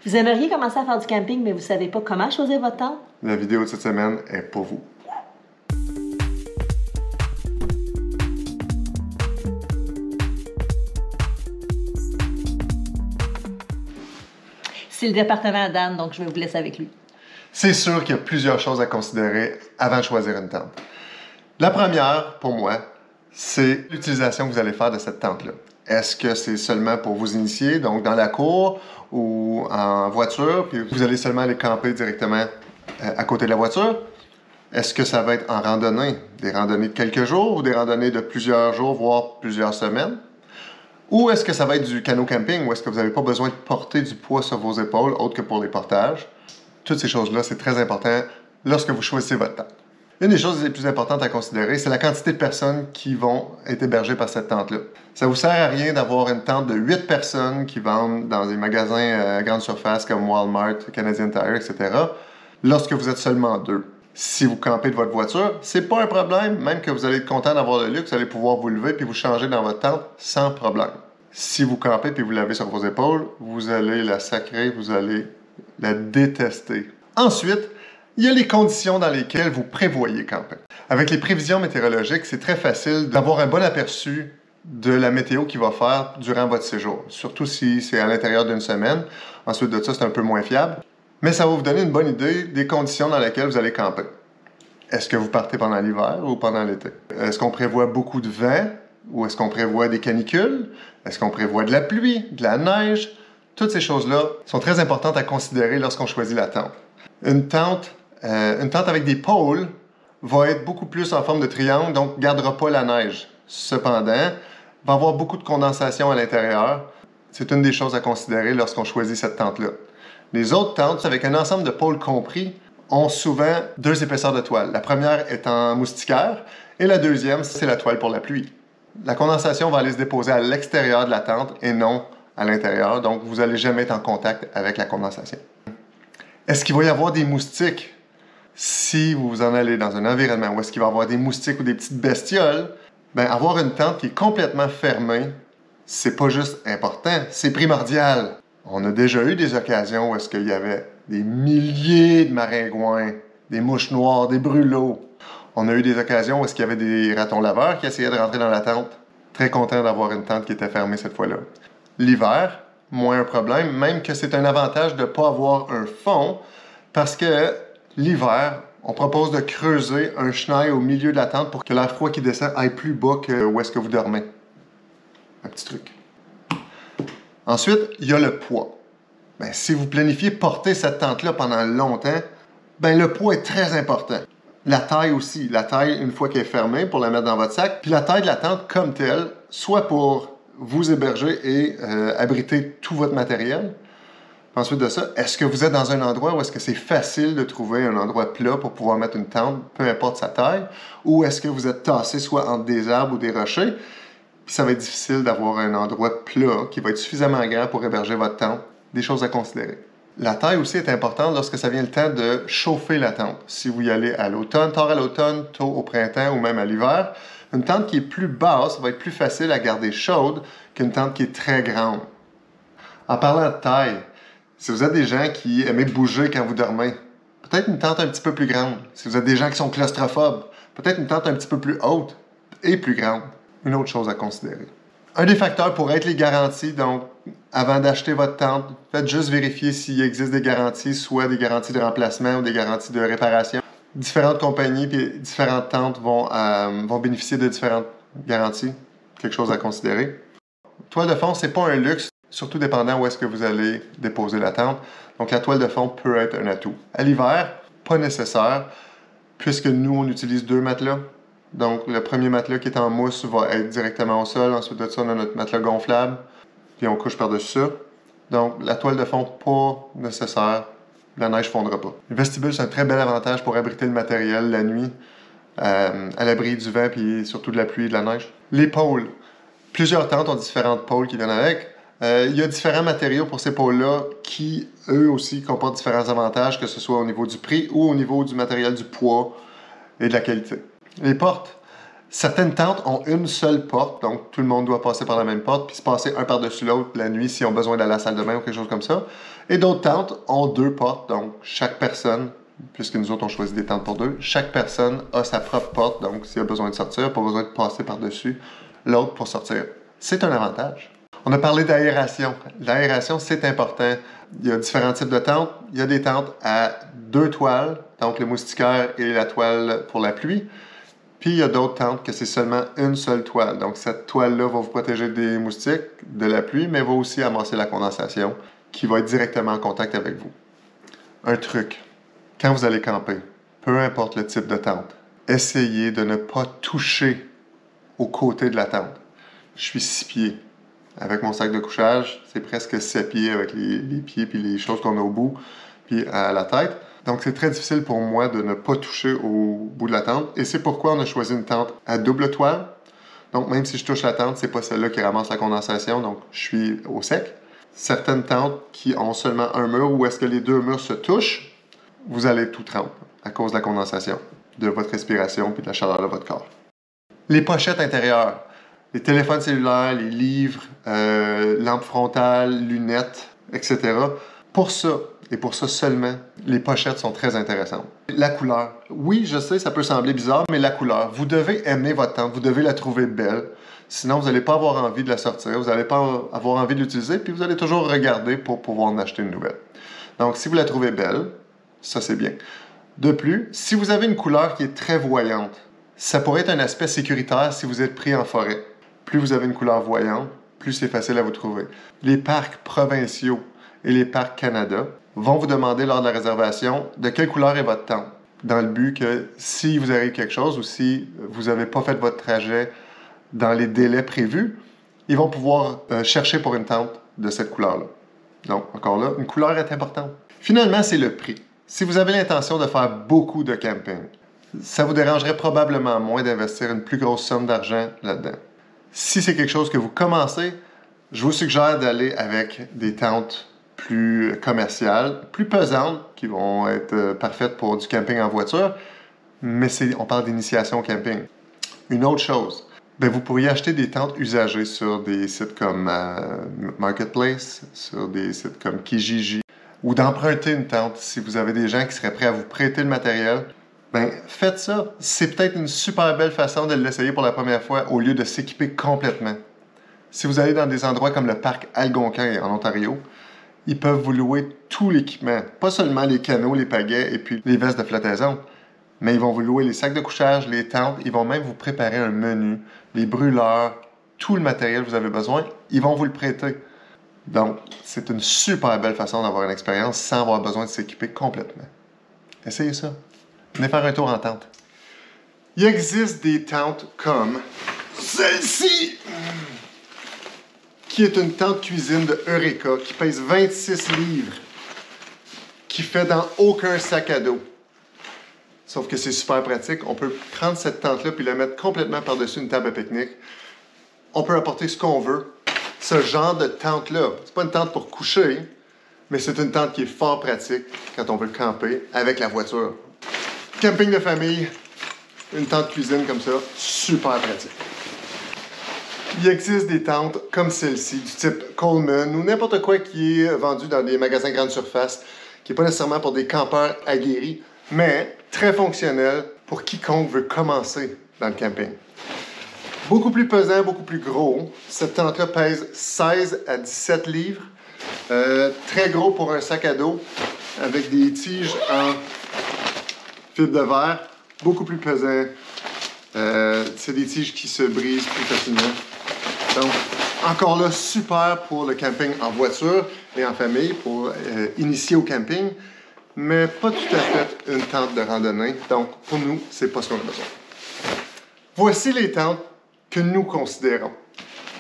Vous aimeriez commencer à faire du camping, mais vous ne savez pas comment choisir votre tente? La vidéo de cette semaine est pour vous. C'est le département à Dan, donc je vais vous laisser avec lui. C'est sûr qu'il y a plusieurs choses à considérer avant de choisir une tente. La première, pour moi, c'est l'utilisation que vous allez faire de cette tente-là. Est-ce que c'est seulement pour vous initier, donc dans la cour ou en voiture, puis vous allez seulement aller camper directement à côté de la voiture? Est-ce que ça va être en randonnée? Des randonnées de quelques jours ou des randonnées de plusieurs jours, voire plusieurs semaines? Ou est-ce que ça va être du canot camping, ou est-ce que vous n'avez pas besoin de porter du poids sur vos épaules, autre que pour les portages? Toutes ces choses-là, c'est très important lorsque vous choisissez votre tente. Une des choses les plus importantes à considérer, c'est la quantité de personnes qui vont être hébergées par cette tente-là. Ça ne vous sert à rien d'avoir une tente de 8 personnes qui vendent dans des magasins à grande surface comme Walmart, Canadian Tire, etc. lorsque vous êtes seulement 2. Si vous campez de votre voiture, c'est pas un problème. Même que vous allez être content d'avoir le luxe, vous allez pouvoir vous lever puis vous changer dans votre tente sans problème. Si vous campez puis vous l'avez sur vos épaules, vous allez la sacrer, vous allez la détester. Ensuite, il y a les conditions dans lesquelles vous prévoyez camper. Avec les prévisions météorologiques, c'est très facile d'avoir un bon aperçu de la météo qu'il va faire durant votre séjour, surtout si c'est à l'intérieur d'une semaine. Ensuite de ça, c'est un peu moins fiable. Mais ça va vous donner une bonne idée des conditions dans lesquelles vous allez camper. Est-ce que vous partez pendant l'hiver ou pendant l'été? Est-ce qu'on prévoit beaucoup de vent ou est-ce qu'on prévoit des canicules? Est-ce qu'on prévoit de la pluie, de la neige? Toutes ces choses-là sont très importantes à considérer lorsqu'on choisit la tente. Une tente avec des pôles va être beaucoup plus en forme de triangle, donc ne gardera pas la neige. Cependant, va avoir beaucoup de condensation à l'intérieur. C'est une des choses à considérer lorsqu'on choisit cette tente-là. Les autres tentes, avec un ensemble de pôles compris, ont souvent 2 épaisseurs de toile. La première est en moustiquaire et la deuxième, c'est la toile pour la pluie. La condensation va aller se déposer à l'extérieur de la tente et non à l'intérieur, donc vous n'allez jamais être en contact avec la condensation. Est-ce qu'il va y avoir des moustiques si vous en allez dans un environnement où est-ce qu'il va y avoir des moustiques ou des petites bestioles? Bien, avoir une tente qui est complètement fermée, c'est pas juste important, c'est primordial. On a déjà eu des occasions où est-ce qu'il y avait des milliers de maringouins, des mouches noires, des brûlots. On a eu des occasions où est-ce qu'il y avait des ratons laveurs qui essayaient de rentrer dans la tente. Très content d'avoir une tente qui était fermée cette fois-là. L'hiver, moins un problème, même que c'est un avantage de ne pas avoir un fond, parce que l'hiver, on propose de creuser un chenil au milieu de la tente pour que l'air froid qui descend aille plus bas que où est-ce que vous dormez. Un petit truc. Ensuite, il y a le poids. Bien, si vous planifiez porter cette tente-là pendant longtemps, bien, le poids est très important. La taille aussi. La taille, une fois qu'elle est fermée, pour la mettre dans votre sac. Puis la taille de la tente comme telle, soit pour vous héberger et abriter tout votre matériel. Ensuite de ça, est-ce que vous êtes dans un endroit où est-ce que c'est facile de trouver un endroit plat pour pouvoir mettre une tente, peu importe sa taille, ou est-ce que vous êtes tassé soit entre des arbres ou des rochers, puis ça va être difficile d'avoir un endroit plat qui va être suffisamment grand pour héberger votre tente. Des choses à considérer. La taille aussi est importante lorsque ça vient le temps de chauffer la tente. Si vous y allez à l'automne, tard à l'automne, tôt au printemps ou même à l'hiver, une tente qui est plus basse va être plus facile à garder chaude qu'une tente qui est très grande. En parlant de taille, si vous êtes des gens qui aiment bouger quand vous dormez, peut-être une tente un petit peu plus grande. Si vous êtes des gens qui sont claustrophobes, peut-être une tente un petit peu plus haute et plus grande. Une autre chose à considérer. Un des facteurs pourrait être les garanties. Donc, avant d'acheter votre tente, faites juste vérifier s'il existe des garanties, soit des garanties de remplacement ou des garanties de réparation. Différentes compagnies et différentes tentes vont bénéficier de différentes garanties. Quelque chose à considérer. Toile de fond, c'est pas un luxe, surtout dépendant où est-ce que vous allez déposer la tente. Donc, la toile de fond peut être un atout. À l'hiver, pas nécessaire, puisque nous, on utilise 2 matelas. Donc, le premier matelas qui est en mousse va être directement au sol. Ensuite de ça, on a notre matelas gonflable. Puis on couche par-dessus ça. Donc, la toile de fond, pas nécessaire. La neige ne fondra pas. Le vestibule, c'est un très bel avantage pour abriter le matériel la nuit, à l'abri du vent puis surtout de la pluie et de la neige. Les pôles. Plusieurs tentes ont différentes pôles qui viennent avec. Il y a différents matériaux pour ces pôles-là qui, eux aussi, comportent différents avantages, que ce soit au niveau du prix ou au niveau du matériel, du poids et de la qualité. Les portes, Certaines tentes ont une seule porte, donc tout le monde doit passer par la même porte, puis se passer un par-dessus l'autre la nuit s'ils ont besoin d'aller à la salle de bain ou quelque chose comme ça. Et d'autres tentes ont deux portes, donc chaque personne, puisque nous autres on choisit des tentes pour deux, chaque personne a sa propre porte, donc s'il a besoin de sortir, pas besoin de passer par-dessus l'autre pour sortir. C'est un avantage. On a parlé d'aération. L'aération, c'est important. Il y a différents types de tentes. Il y a des tentes à 2 toiles, donc le moustiquaire et la toile pour la pluie. Puis il y a d'autres tentes que c'est seulement une seule toile. Donc cette toile-là va vous protéger des moustiques, de la pluie, mais va aussi amasser la condensation qui va être directement en contact avec vous. Un truc, quand vous allez camper, peu importe le type de tente, essayez de ne pas toucher au côté de la tente. Je suis 6 pieds. Avec mon sac de couchage, c'est presque 7 pieds avec les pieds puis les choses qu'on a au bout, puis à la tête. Donc, c'est très difficile pour moi de ne pas toucher au bout de la tente. Et c'est pourquoi on a choisi une tente à double toile. Donc, même si je touche la tente, c'est pas celle-là qui ramasse la condensation. Donc, je suis au sec. Certaines tentes qui ont seulement un mur où est-ce que les deux murs se touchent, vous allez tout tremper à cause de la condensation, de votre respiration puis de la chaleur de votre corps. Les pochettes intérieures. Les téléphones cellulaires, les livres, lampes frontales, lunettes, etc. Pour ça, et pour ça seulement, les pochettes sont très intéressantes. La couleur. Oui, je sais, ça peut sembler bizarre, mais la couleur. Vous devez aimer votre tente, vous devez la trouver belle. Sinon, vous n'allez pas avoir envie de la sortir, vous n'allez pas avoir envie de l'utiliser, puis vous allez toujours regarder pour pouvoir en acheter une nouvelle. Donc, si vous la trouvez belle, ça c'est bien. De plus, si vous avez une couleur qui est très voyante, ça pourrait être un aspect sécuritaire si vous êtes pris en forêt. Plus vous avez une couleur voyante, plus c'est facile à vous trouver. Les parcs provinciaux et les parcs Canada vont vous demander lors de la réservation de quelle couleur est votre tente, dans le but que si vous arrive quelque chose ou si vous n'avez pas fait votre trajet dans les délais prévus, ils vont pouvoir chercher pour une tente de cette couleur-là. Donc, encore là, une couleur est importante. Finalement, c'est le prix. Si vous avez l'intention de faire beaucoup de camping, ça vous dérangerait probablement moins d'investir une plus grosse somme d'argent là-dedans. Si c'est quelque chose que vous commencez, je vous suggère d'aller avec des tentes plus commerciales, plus pesantes, qui vont être parfaites pour du camping en voiture, mais on parle d'initiation au camping. Une autre chose, vous pourriez acheter des tentes usagées sur des sites comme Marketplace, sur des sites comme Kijiji, ou d'emprunter une tente si vous avez des gens qui seraient prêts à vous prêter le matériel. Faites ça. C'est peut-être une super belle façon de l'essayer pour la première fois au lieu de s'équiper complètement. Si vous allez dans des endroits comme le parc Algonquin en Ontario, ils peuvent vous louer tout l'équipement. Pas seulement les canots, les pagaies et puis les vestes de flottaison, mais ils vont vous louer les sacs de couchage, les tentes, ils vont même vous préparer un menu, les brûleurs, tout le matériel que vous avez besoin, ils vont vous le prêter. Donc, c'est une super belle façon d'avoir une expérience sans avoir besoin de s'équiper complètement. Essayez ça. Venez faire un tour en tente. Il existe des tentes comme celle-ci, qui est une tente cuisine de Eureka, qui pèse 26 livres, qui fait dans aucun sac à dos. Sauf que c'est super pratique. On peut prendre cette tente-là puis la mettre complètement par-dessus une table à pique-nique. On peut apporter ce qu'on veut. Ce genre de tente-là, c'est pas une tente pour coucher, mais c'est une tente qui est fort pratique quand on veut camper avec la voiture. Camping de famille, une tente cuisine comme ça, super pratique. Il existe des tentes comme celle-ci, du type Coleman ou n'importe quoi qui est vendu dans des magasins grande surface, qui n'est pas nécessairement pour des campeurs aguerris, mais très fonctionnel pour quiconque veut commencer dans le camping. Beaucoup plus pesant, beaucoup plus gros. Cette tente-là pèse 16 à 17 livres. Très gros pour un sac à dos, avec des tiges en fibre de verre, beaucoup plus pesant. C'est des tiges qui se brisent plus facilement. Donc, encore là, super pour le camping en voiture et en famille, pour initier au camping, mais pas tout à fait une tente de randonnée. Donc, pour nous, c'est pas ce qu'on a besoin. Voici les tentes que nous considérons.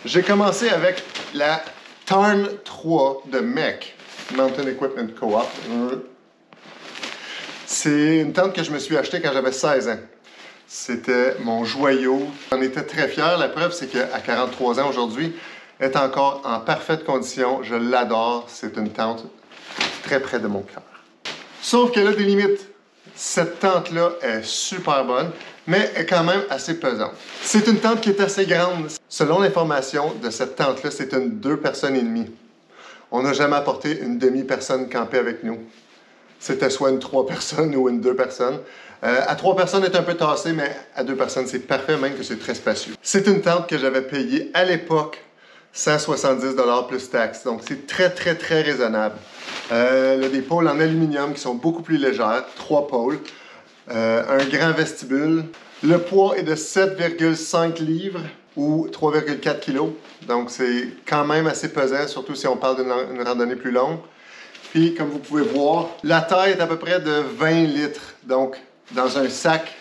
J'ai commencé avec la Tarn 3 de MEC, Mountain Equipment Co-op. C'est une tente que je me suis achetée quand j'avais 16 ans. C'était mon joyau. J'en étais très fier. La preuve, c'est qu'à 43 ans aujourd'hui, elle est encore en parfaite condition. Je l'adore. C'est une tente très près de mon cœur. Sauf qu'elle a des limites. Cette tente-là est super bonne, mais est quand même assez pesante. C'est une tente qui est assez grande. Selon l'information de cette tente-là, c'est une 2 personnes et demie. On n'a jamais apporté une demi-personne camper avec nous. C'était soit une 3 personnes ou une 2 personnes. À 3 personnes, est un peu tassé, mais à 2 personnes, c'est parfait, même que c'est très spacieux. C'est une tente que j'avais payée à l'époque 170 $ plus taxes. Donc, c'est très, très, très raisonnable. Il y a des pôles en aluminium qui sont beaucoup plus légères, 3 pôles. Un grand vestibule. Le poids est de 7,5 livres ou 3,4 kg. Donc, c'est quand même assez pesant, surtout si on parle d'une randonnée plus longue. Puis, comme vous pouvez voir, la taille est à peu près de 20 litres. Donc, dans un sac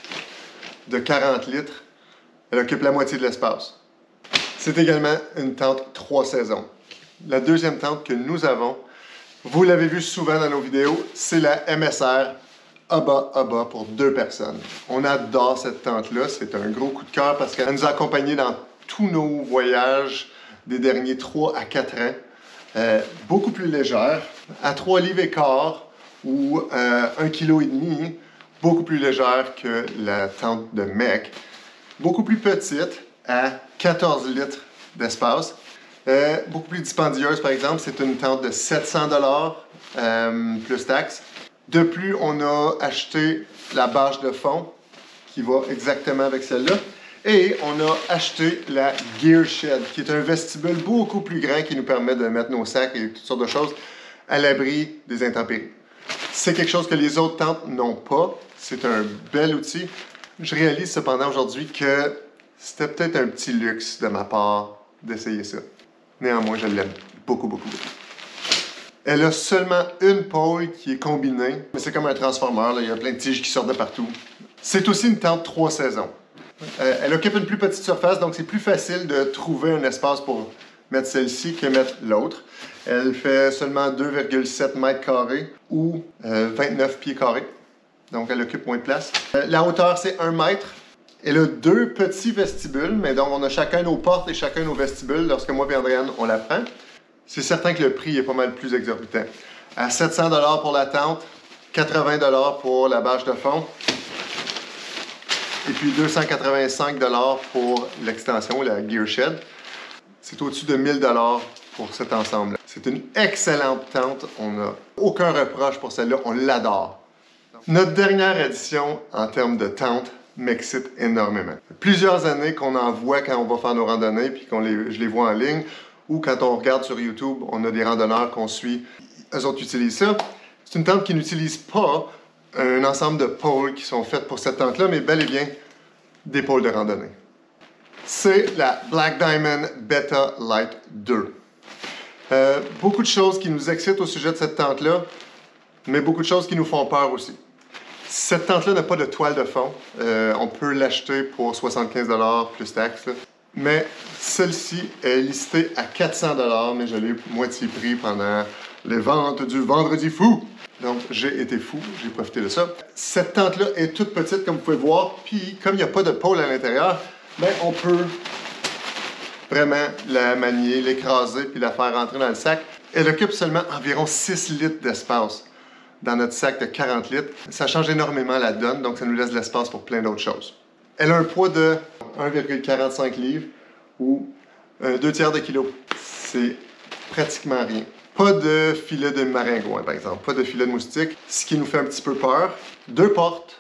de 40 litres, elle occupe la moitié de l'espace. C'est également une tente 3 saisons. La deuxième tente que nous avons, vous l'avez vu souvent dans nos vidéos, c'est la MSR Hubba pour 2 personnes. On adore cette tente-là. C'est un gros coup de cœur parce qu'elle nous a accompagnés dans tous nos voyages des derniers 3 à 4 ans. Beaucoup plus légère, à 3 livres et quart ou 1,5 kg, beaucoup plus légère que la tente de Mec. Beaucoup plus petite, à 14 litres d'espace. Beaucoup plus dispendieuse, par exemple, c'est une tente de 700 $ plus taxes. De plus, on a acheté la bâche de fond qui va exactement avec celle-là. Et on a acheté la Gear Shed, qui est un vestibule beaucoup plus grand qui nous permet de mettre nos sacs et toutes sortes de choses à l'abri des intempéries. C'est quelque chose que les autres tentes n'ont pas. C'est un bel outil. Je réalise cependant aujourd'hui que c'était peut-être un petit luxe de ma part d'essayer ça. Néanmoins, je l'aime beaucoup, beaucoup, beaucoup. Elle a seulement une pôle qui est combinée, mais c'est comme un transformeur, là. Il y a plein de tiges qui sortent de partout. C'est aussi une tente 3 saisons. Elle occupe une plus petite surface, donc c'est plus facile de trouver un espace pour mettre celle-ci que mettre l'autre. Elle fait seulement 2,7 mètres carrés ou 29 pieds carrés. Donc elle occupe moins de place. La hauteur, c'est 1 mètre. Elle a 2 petits vestibules, mais donc on a chacun nos portes et chacun nos vestibules. Lorsque moi et Andréane, on la prend. C'est certain que le prix est pas mal plus exorbitant. À 700 $ pour la tente, 80 $ pour la bâche de fond, et puis 285 $ pour l'extension, la Gear Shed. C'est au-dessus de 1000 $ pour cet ensemble. C'est une excellente tente. On n'a aucun reproche pour celle-là. On l'adore. Notre dernière édition en termes de tente m'excite énormément. Plusieurs années qu'on en voit quand on va faire nos randonnées, puis je les vois en ligne, ou quand on regarde sur YouTube, on a des randonneurs qu'on suit. Eux autres utilisent ça. C'est une tente qui n'utilise pas un ensemble de pôles qui sont faites pour cette tente-là, mais bel et bien des pôles de randonnée. C'est la Black Diamond Beta Light 2. Beaucoup de choses qui nous excitent au sujet de cette tente-là, mais beaucoup de choses qui nous font peur aussi. Cette tente-là n'a pas de toile de fond. On peut l'acheter pour 75 $ plus taxes. Mais celle-ci est listée à 400 $, mais je l'ai moitié prix pendant les ventes du Vendredi fou. Donc, j'ai été fou, j'ai profité de ça. Cette tente-là est toute petite, comme vous pouvez voir, puis comme il n'y a pas de pôle à l'intérieur, ben, on peut vraiment la manier, l'écraser, puis la faire rentrer dans le sac. Elle occupe seulement environ 6 litres d'espace dans notre sac de 40 litres. Ça change énormément la donne, donc ça nous laisse de l'espace pour plein d'autres choses. Elle a un poids de 1,45 livres ou 2/3 de kilo. C'est pratiquement rien. Pas de filet de maringouin, par exemple. Pas de filet de moustique, ce qui nous fait un petit peu peur. 2 portes,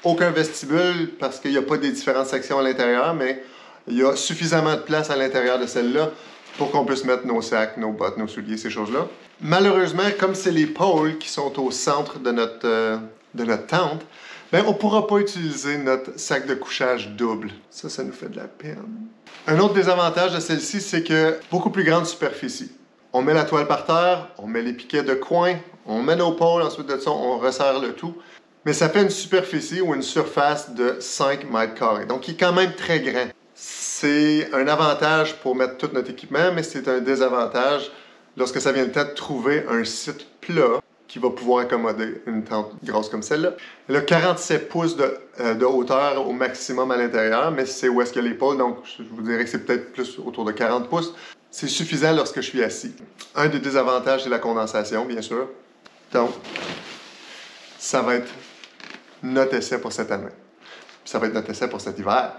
aucun vestibule parce qu'il n'y a pas des différentes sections à l'intérieur, mais il y a suffisamment de place à l'intérieur de celle-là pour qu'on puisse mettre nos sacs, nos bottes, nos souliers, ces choses-là. Malheureusement, comme c'est les pôles qui sont au centre de notre tente, ben, on ne pourra pas utiliser notre sac de couchage double. Ça nous fait de la peine. Un autre désavantage de celle-ci, c'est que beaucoup plus grande superficie. On met la toile par terre, on met les piquets de coin, on met nos pôles, ensuite de ça, on resserre le tout. Mais ça fait une superficie ou une surface de 5 mètres carrés, donc qui est quand même très grand. C'est un avantage pour mettre tout notre équipement, mais c'est un désavantage lorsque ça vient le temps de trouver un site plat qui va pouvoir accommoder une tente grosse comme celle-là. Elle a 47 pouces de hauteur au maximum à l'intérieur, mais c'est où est-ce qu'il y a les pôles, donc je vous dirais que c'est peut-être plus autour de 40 pouces. C'est suffisant lorsque je suis assis. Un des désavantages, c'est la condensation, bien sûr. Donc, ça va être notre essai pour cette année. Puis ça va être notre essai pour cet hiver.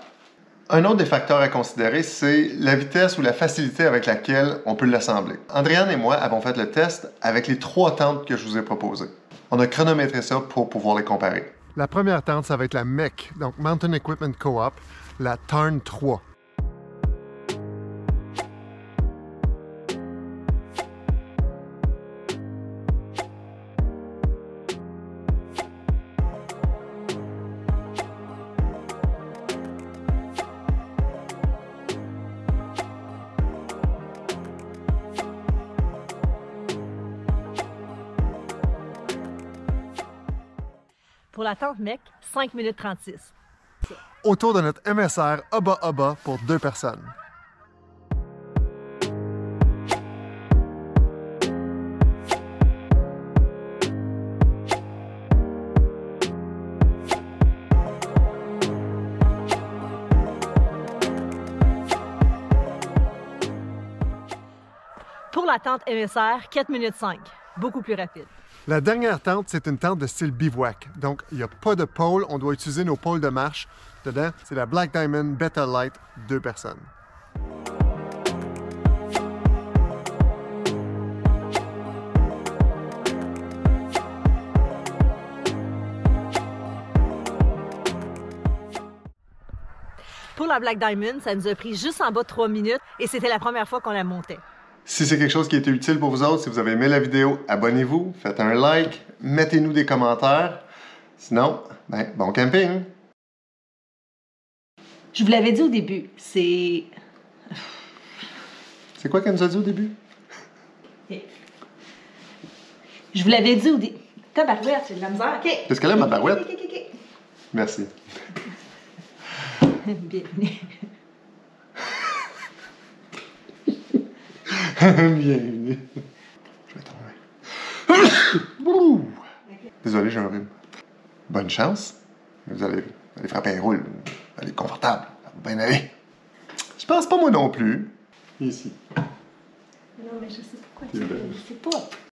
Un autre des facteurs à considérer, c'est la vitesse ou la facilité avec laquelle on peut l'assembler. Andréane et moi avons fait le test avec les 3 tentes que je vous ai proposées. On a chronométré ça pour pouvoir les comparer. La première tente, ça va être la MEC, donc Mountain Equipment Co-op, la Tarn 3. Pour la tente mec, 5 minutes 36. Autour de notre MSR Oba Oba pour 2 personnes. Pour la tente MSR, 4 minutes 5. Beaucoup plus rapide. La dernière tente, c'est une tente de style bivouac. Donc, il n'y a pas de pôle, on doit utiliser nos pôles de marche. Dedans, c'est la Black Diamond Beta Light, 2 personnes. Pour la Black Diamond, ça nous a pris juste en bas de 3 minutes et c'était la première fois qu'on la montait. Si c'est quelque chose qui a été utile pour vous autres, si vous avez aimé la vidéo, abonnez-vous, faites un like, mettez-nous des commentaires. Sinon, ben, bon camping! Je vous l'avais dit au début, c'est... C'est quoi qu'elle nous a dit au début? Je vous l'avais dit au début... Tabarouette, c'est de la misère, OK. Qu'est-ce qu'elle a, ma barouette? OK. Merci. Bienvenue. Bienvenue. Je vais tomber. Désolé, j'ai un rhume. Bonne chance. Vous allez frapper un roule. Vous allez être confortable. Ça va bien aller. Je pense pas moi non plus. Ici. Non, mais je sais pas quoi. C'est belle. Je sais pas.